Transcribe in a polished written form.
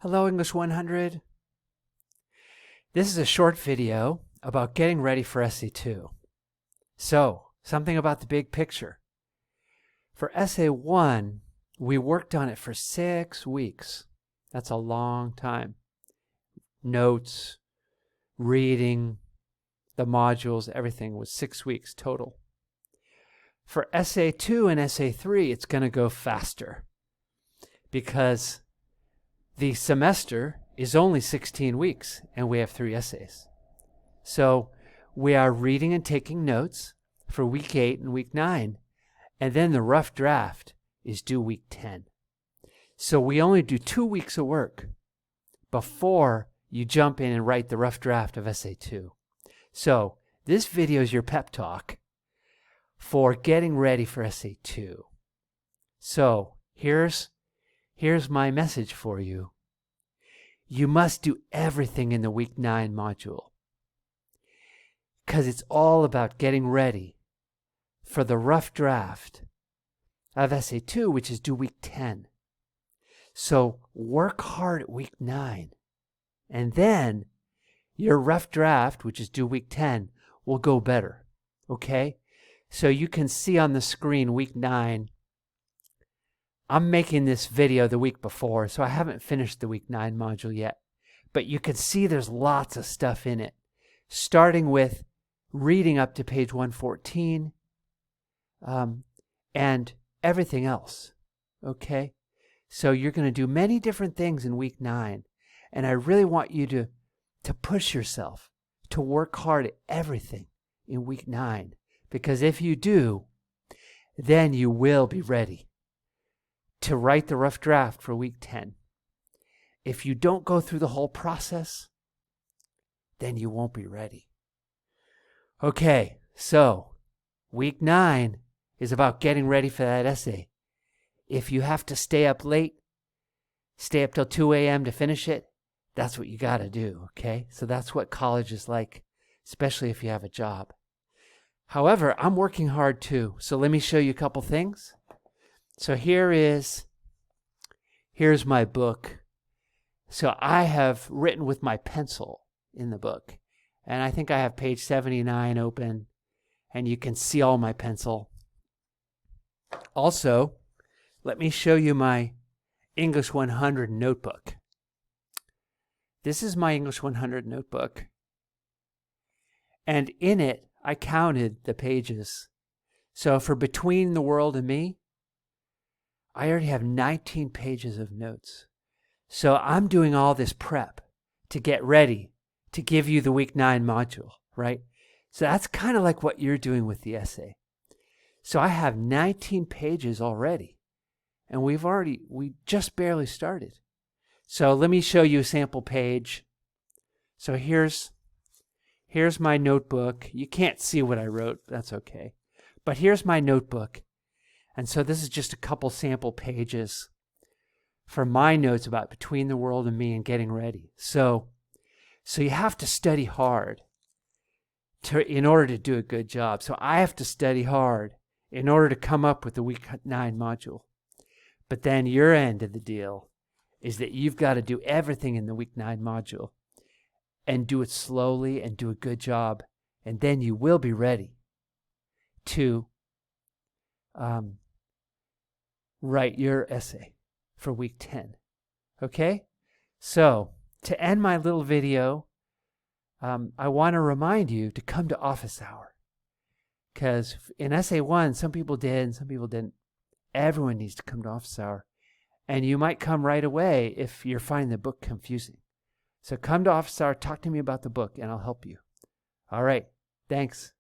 Hello, English 100. This is a short video about getting ready for Essay 2. So, something about the big picture. For Essay 1, we worked on it for 6 weeks. That's a long time. Notes, reading, the modules, everything was 6 weeks total. For Essay 2 and Essay 3, it's going to go faster because the semester is only 16 weeks and we have 3 essays. So we are reading and taking notes for week 8 and week 9, and then the rough draft is due week 10. So we only do 2 weeks of work before you jump in and write the rough draft of Essay 2. So this video is your pep talk for getting ready for Essay 2. So here's my message for you. You must do everything in the week 9 module because it's all about getting ready for the rough draft of Essay 2, which is due week 10. So work hard at week 9, and then your rough draft, which is due week 10, will go better. Okay? So you can see on the screen week 9. I'm making this video the week before, so I haven't finished the week 9 module yet. But you can see there's lots of stuff in it, starting with reading up to page 114 and everything else. Okay? So you're going to do many different things in week 9. And I really want you to push yourself to work hard at everything in week 9. Because if you do, then you will be ready to write the rough draft for week 10. If you don't go through the whole process, then you won't be ready. Okay, so week 9 is about getting ready for that essay. If you have to stay up late, stay up till 2 a.m. to finish it, that's what you got to do, okay? So that's what college is like, especially if you have a job. However, I'm working hard too, so let me show you a couple things. So here's my book. So I have written with my pencil in the book. And I think I have page 79 open. And you can see all my pencil. Also, let me show you my English 100 notebook. This is my English 100 notebook. And in it, I counted the pages. So for Between the World and Me, I already have 19 pages of notes. So I'm doing all this prep to get ready to give you the week 9 module, right? So that's kind of like what you're doing with the essay. So I have 19 pages already, and we just barely started. So let me show you a sample page. So here's my notebook. You can't see what I wrote. That's okay. But here's my notebook. And so this is just a couple sample pages for my notes about Between the World and Me and getting ready. So you have to study hard in order to do a good job. So I have to study hard in order to come up with the week 9 module. But then your end of the deal is that you've got to do everything in the week 9 module and do it slowly and do a good job. And then you will be ready to write your essay for week 10. Okay? So, to end my little video, I want to remind you to come to office hour. Because in Essay 1, some people did and some people didn't. Everyone needs to come to office hour. And you might come right away if you're finding the book confusing. So come to office hour, talk to me about the book, and I'll help you. All right. Thanks.